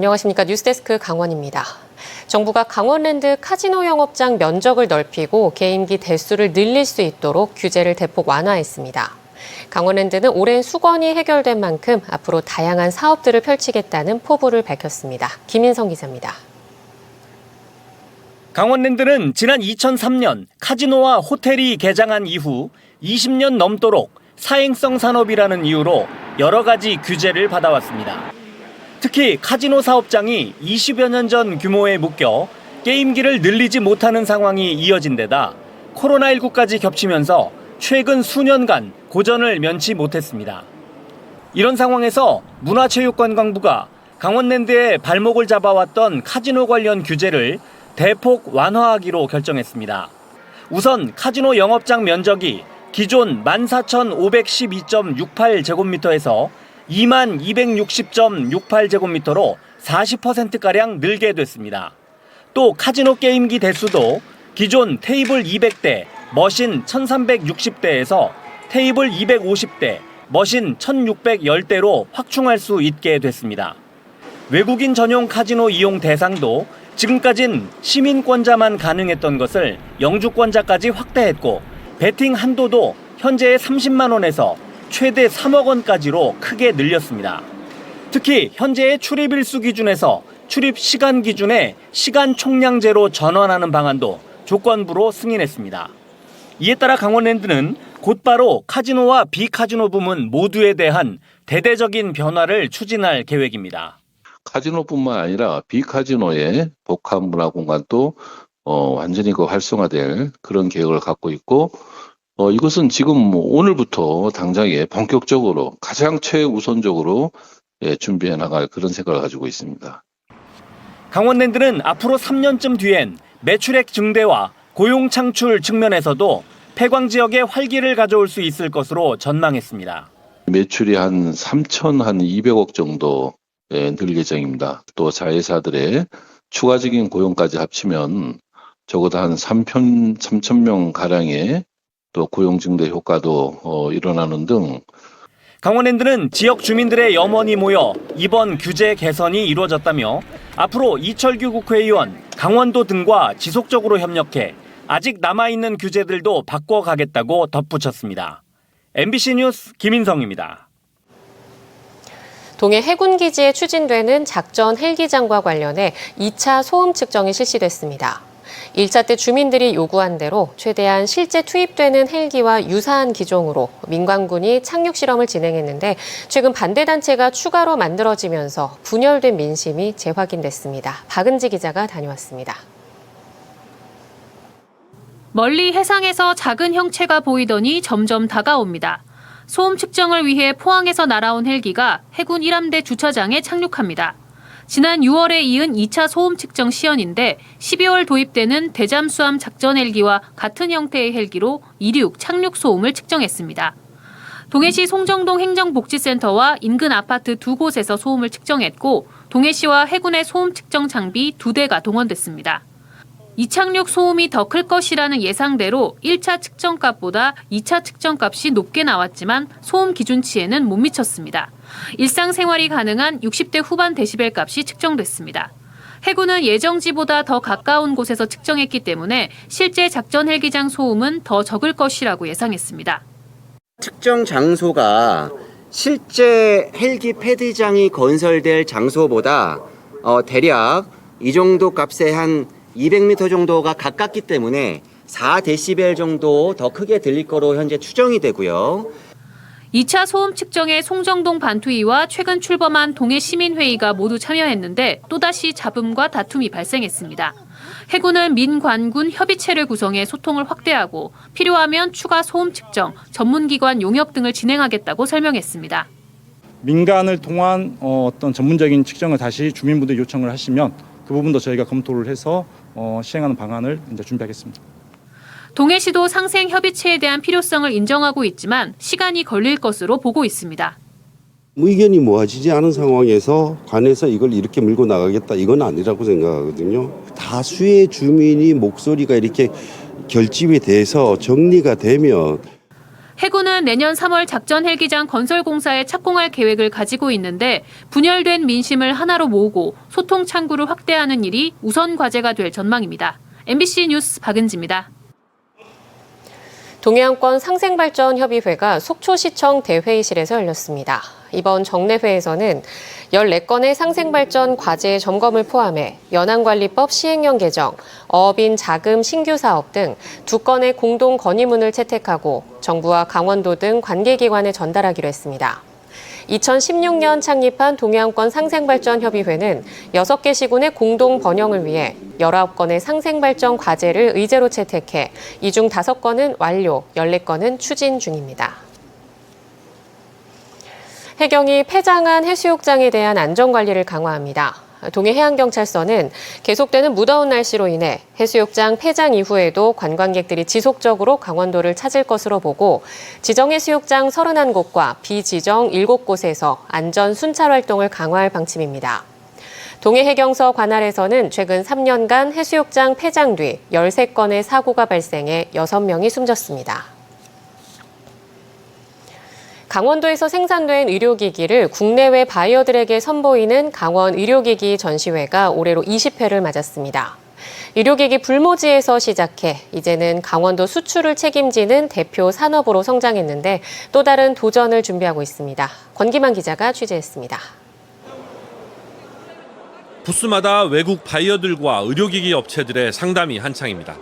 안녕하십니까. 뉴스데스크 강원입니다. 정부가 강원랜드 카지노 영업장 면적을 넓히고 게임기 대수를 늘릴 수 있도록 규제를 대폭 완화했습니다. 강원랜드는 오랜 수건이 해결된 만큼 앞으로 다양한 사업들을 펼치겠다는 포부를 밝혔습니다. 김인성 기자입니다. 강원랜드는 지난 2003년 카지노와 호텔이 개장한 이후 20년 넘도록 사행성 산업이라는 이유로 여러 가지 규제를 받아왔습니다. 특히 카지노 사업장이 20여 년 전 규모에 묶여 게임기를 늘리지 못하는 상황이 이어진 데다 코로나19까지 겹치면서 최근 수년간 고전을 면치 못했습니다. 이런 상황에서 문화체육관광부가 강원랜드에 발목을 잡아왔던 카지노 관련 규제를 대폭 완화하기로 결정했습니다. 우선 카지노 영업장 면적이 기존 14,512.68제곱미터에서 22,260.68제곱미터로 40%가량 늘게 됐습니다. 또 카지노 게임기 대수도 기존 테이블 200대, 머신 1,360대에서 테이블 250대, 머신 1,610대로 확충할 수 있게 됐습니다. 외국인 전용 카지노 이용 대상도 지금까진 시민권자만 가능했던 것을 영주권자까지 확대했고 베팅 한도도 현재의 30만 원에서 최대 3억 원까지로 크게 늘렸습니다. 특히 현재의 출입일수 기준에서 출입 시간 기준에 시간 총량제로 전환하는 방안도 조건부로 승인했습니다. 이에 따라 강원랜드는 곧바로 카지노와 비카지노 부문 모두에 대한 대대적인 변화를 추진할 계획입니다. 카지노뿐만 아니라 비카지노의 복합 문화 공간도 완전히 활성화될 그런 계획을 갖고 있고 이것은 지금 오늘부터 당장에 본격적으로 가장 최우선적으로 준비해 나갈 그런 생각을 가지고 있습니다. 강원랜드는 앞으로 3년쯤 뒤엔 매출액 증대와 고용 창출 측면에서도 폐광 지역에 활기를 가져올 수 있을 것으로 전망했습니다. 매출이 한 3,200억 정도 늘 예정입니다. 또 자회사들의 추가적인 고용까지 합치면 적어도 한 3,000명 가량의 또 고용 증대 효과도 일어나는 등 강원랜드는 지역 주민들의 염원이 모여 이번 규제 개선이 이루어졌다며 앞으로 이철규 국회의원, 강원도 등과 지속적으로 협력해 아직 남아있는 규제들도 바꿔가겠다고 덧붙였습니다. MBC 뉴스 김인성입니다. 동해 해군기지에 추진되는 작전 헬기장과 관련해 2차 소음 측정이 실시됐습니다. 1차 때 주민들이 요구한 대로 최대한 실제 투입되는 헬기와 유사한 기종으로 민관군이 착륙 실험을 진행했는데 최근 반대단체가 추가로 만들어지면서 분열된 민심이 재확인됐습니다. 박은지 기자가 다녀왔습니다. 멀리 해상에서 작은 형체가 보이더니 점점 다가옵니다. 소음 측정을 위해 포항에서 날아온 헬기가 해군 1함대 주차장에 착륙합니다. 지난 6월에 이은 2차 소음 측정 시연인데 12월 도입되는 대잠수함 작전 헬기와 같은 형태의 헬기로 이륙, 착륙 소음을 측정했습니다. 동해시 송정동 행정복지센터와 인근 아파트 두 곳에서 소음을 측정했고 동해시와 해군의 소음 측정 장비 2대가 동원됐습니다. 이착륙 소음이 더 클 것이라는 예상대로 1차 측정값보다 2차 측정값이 높게 나왔지만 소음 기준치에는 못 미쳤습니다. 일상생활이 가능한 60대 후반 데시벨 값이 측정됐습니다. 해군은 예정지보다 더 가까운 곳에서 측정했기 때문에 실제 작전 헬기장 소음은 더 적을 것이라고 예상했습니다. 측정 장소가 실제 헬기 패드장이 건설될 장소보다 대략 이 정도 값의 한 200m 정도가 가깝기 때문에 4데시벨 정도 더 크게 들릴 거로 현재 추정이 되고요. 2차 소음 측정에 송정동 반투위와 최근 출범한 동해시민회의가 모두 참여했는데 또다시 잡음과 다툼이 발생했습니다. 해군은 민관군 협의체를 구성해 소통을 확대하고 필요하면 추가 소음 측정, 전문기관 용역 등을 진행하겠다고 설명했습니다. 민간을 통한 어떤 전문적인 측정을 다시 주민분들이 요청을 하시면 그 부분도 저희가 검토를 해서 시행하는 방안을 이제 준비하겠습니다. 동해시도 상생 협의체에 대한 필요성을 인정하고 있지만 시간이 걸릴 것으로 보고 있습니다. 의견이 모아지지 않은 상황에서 관에서 이걸 이렇게 밀고 나가겠다 이건 아니라고 생각하거든요. 다수의 주민이 목소리가 이렇게 결집이 돼서 정리가 되면 해군은 내년 3월 작전 헬기장 건설 공사에 착공할 계획을 가지고 있는데 분열된 민심을 하나로 모으고 소통 창구를 확대하는 일이 우선 과제가 될 전망입니다. MBC 뉴스 박은지입니다. 동해안권 상생발전협의회가 속초시청 대회의실에서 열렸습니다. 이번 정례회에서는 14건의 상생발전 과제 점검을 포함해 연안관리법 시행령 개정, 어업인 자금 신규 사업 등 2건의 공동 건의문을 채택하고 정부와 강원도 등 관계기관에 전달하기로 했습니다. 2016년 창립한 동해안권 상생발전협의회는 6개 시군의 공동 번영을 위해 19건의 상생발전 과제를 의제로 채택해 이 중 5건은 완료, 14건은 추진 중입니다. 해경이 폐장한 해수욕장에 대한 안전관리를 강화합니다. 동해해양경찰서는 계속되는 무더운 날씨로 인해 해수욕장 폐장 이후에도 관광객들이 지속적으로 강원도를 찾을 것으로 보고 지정해수욕장 31곳과 비지정 7곳에서 안전 순찰 활동을 강화할 방침입니다. 동해해경서 관할에서는 최근 3년간 해수욕장 폐장 뒤 13건의 사고가 발생해 6명이 숨졌습니다. 강원도에서 생산된 의료기기를 국내외 바이어들에게 선보이는 강원 의료기기 전시회가 올해로 20회를 맞았습니다. 의료기기 불모지에서 시작해 이제는 강원도 수출을 책임지는 대표 산업으로 성장했는데 또 다른 도전을 준비하고 있습니다. 권기만 기자가 취재했습니다. 부스마다 외국 바이어들과 의료기기 업체들의 상담이 한창입니다.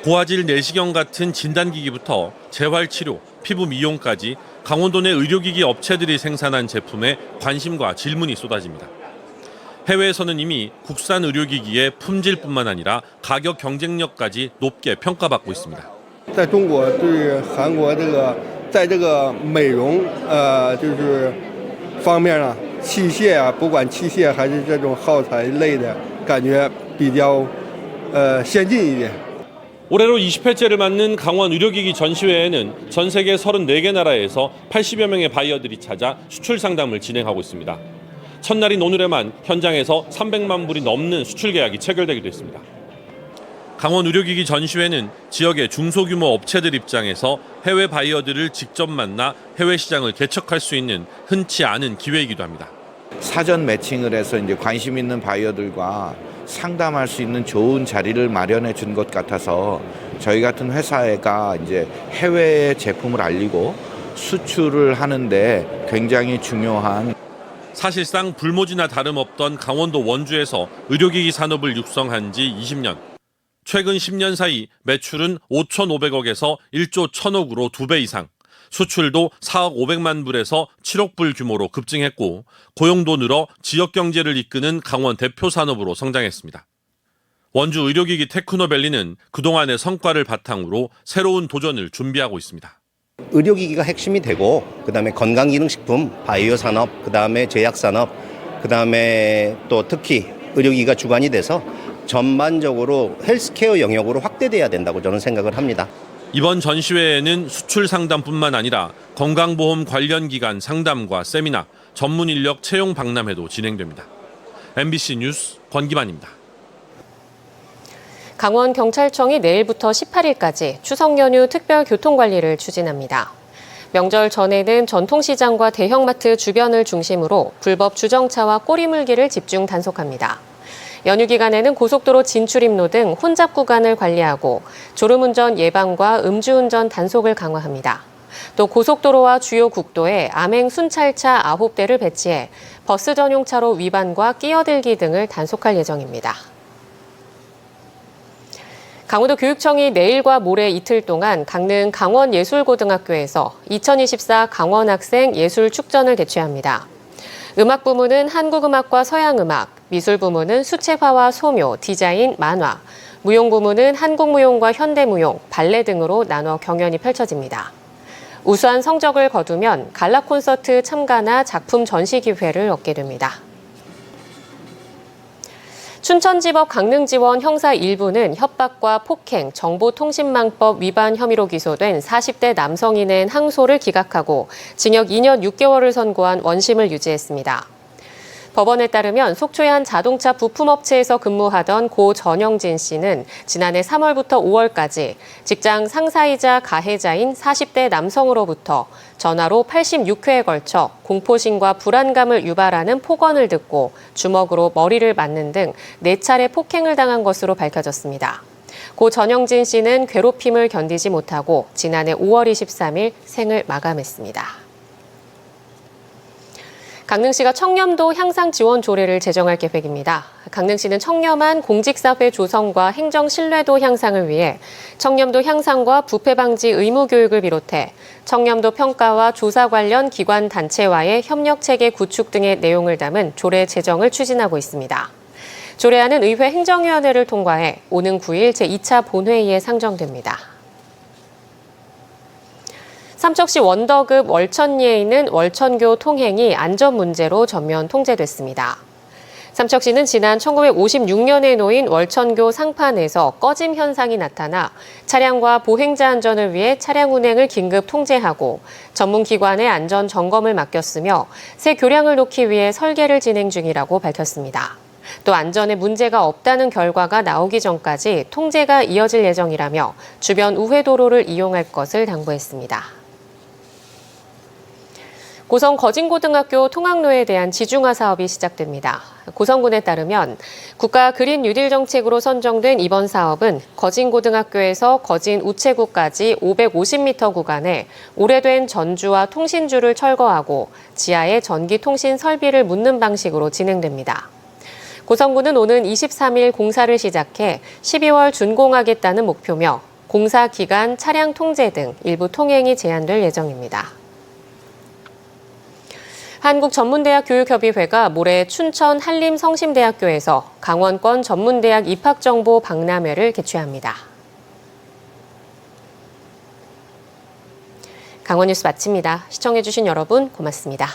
고화질 내시경 같은 진단기기부터 재활치료, 피부 미용까지 강원도 내 의료기기 업체들이 생산한 제품에 관심과 질문이 쏟아집니다. 해외에서는 이미 국산 의료기기의 품질뿐만 아니라 가격 경쟁력까지 높게 평가받고 있습니다. 在中国对韩国在这个美容就是方面啊，器械啊，不管器械还是这种耗材类的，感觉比较先进一点。 올해로 20회째를 맞는 강원 의료기기 전시회에는 전 세계 34개 나라에서 80여 명의 바이어들이 찾아 수출 상담을 진행하고 있습니다. 첫날인 오늘에만 현장에서 300만 불이 넘는 수출 계약이 체결되기도 했습니다. 강원 의료기기 전시회는 지역의 중소규모 업체들 입장에서 해외 바이어들을 직접 만나 해외 시장을 개척할 수 있는 흔치 않은 기회이기도 합니다. 사전 매칭을 해서 이제 관심 있는 바이어들과 상담할 수 있는 좋은 자리를 마련해 준 것 같아서 저희 같은 회사가 이제 해외 제품을 알리고 수출을 하는데 굉장히 중요한. 사실상 불모지나 다름없던 강원도 원주에서 의료기기 산업을 육성한 지 20년. 최근 10년 사이 매출은 5,500억에서 1조 1,000억으로 2배 이상, 수출도 4억 500만 불에서 7억 불 규모로 급증했고 고용도 늘어 지역 경제를 이끄는 강원 대표 산업으로 성장했습니다. 원주 의료기기 테크노밸리는 그동안의 성과를 바탕으로 새로운 도전을 준비하고 있습니다. 의료기기가 핵심이 되고 그다음에 건강기능식품, 바이오 산업, 그다음에 제약 산업, 그다음에 또 특히 의료기기가 주관이 돼서 전반적으로 헬스케어 영역으로 확대돼야 된다고 저는 생각을 합니다. 이번 전시회에는 수출 상담뿐만 아니라 건강보험 관련 기관 상담과 세미나, 전문 인력 채용 박람회도 진행됩니다. MBC 뉴스 권기만입니다. 강원경찰청이 내일부터 18일까지 추석 연휴 특별 교통관리를 추진합니다. 명절 전에는 전통시장과 대형마트 주변을 중심으로 불법 주정차와 꼬리물기를 집중 단속합니다. 연휴 기간에는 고속도로 진출입로 등 혼잡 구간을 관리하고 졸음운전 예방과 음주운전 단속을 강화합니다. 또 고속도로와 주요 국도에 암행 순찰차 9대를 배치해 버스 전용차로 위반과 끼어들기 등을 단속할 예정입니다. 강원도 교육청이 내일과 모레 이틀 동안 강릉 강원예술고등학교에서 2024 강원학생 예술축전을 개최합니다. 음악 부문은 한국음악과 서양음악, 미술 부문은 수채화와 소묘, 디자인, 만화, 무용 부문은 한국무용과 현대무용, 발레 등으로 나눠 경연이 펼쳐집니다. 우수한 성적을 거두면 갈라 콘서트 참가나 작품 전시 기회를 얻게 됩니다. 춘천지법 강릉지원 형사 1부는 협박과 폭행, 정보통신망법 위반 혐의로 기소된 40대 남성이 낸 항소를 기각하고 징역 2년 6개월을 선고한 원심을 유지했습니다. 법원에 따르면 속초의 한 자동차 부품업체에서 근무하던 고 전영진 씨는 지난해 3월부터 5월까지 직장 상사이자 가해자인 40대 남성으로부터 전화로 86회에 걸쳐 공포심과 불안감을 유발하는 폭언을 듣고 주먹으로 머리를 맞는 등 4차례 폭행을 당한 것으로 밝혀졌습니다. 고 전영진 씨는 괴롭힘을 견디지 못하고 지난해 5월 23일 생을 마감했습니다. 강릉시가 청렴도 향상 지원 조례를 제정할 계획입니다. 강릉시는 청렴한 공직사회 조성과 행정 신뢰도 향상을 위해 청렴도 향상과 부패 방지 의무 교육을 비롯해 청렴도 평가와 조사 관련 기관 단체와의 협력 체계 구축 등의 내용을 담은 조례 제정을 추진하고 있습니다. 조례안은 의회 행정위원회를 통과해 오는 9일 제2차 본회의에 상정됩니다. 삼척시 원더급 월천리에 있는 월천교 통행이 안전 문제로 전면 통제됐습니다. 삼척시는 지난 1956년에 놓인 월천교 상판에서 꺼짐 현상이 나타나 차량과 보행자 안전을 위해 차량 운행을 긴급 통제하고 전문기관에 안전 점검을 맡겼으며 새 교량을 놓기 위해 설계를 진행 중이라고 밝혔습니다. 또 안전에 문제가 없다는 결과가 나오기 전까지 통제가 이어질 예정이라며 주변 우회도로를 이용할 것을 당부했습니다. 고성 거진고등학교 통학로에 대한 지중화 사업이 시작됩니다. 고성군에 따르면 국가 그린 뉴딜 정책으로 선정된 이번 사업은 거진고등학교에서 거진 우체국까지 550m 구간에 오래된 전주와 통신줄을 철거하고 지하에 전기통신 설비를 묻는 방식으로 진행됩니다. 고성군은 오는 23일 공사를 시작해 12월 준공하겠다는 목표며 공사 기간 차량 통제 등 일부 통행이 제한될 예정입니다. 한국전문대학 교육협의회가 모레 춘천 한림성심대학교에서 강원권 전문대학 입학정보 박람회를 개최합니다. 강원뉴스 마칩니다. 시청해주신 여러분 고맙습니다.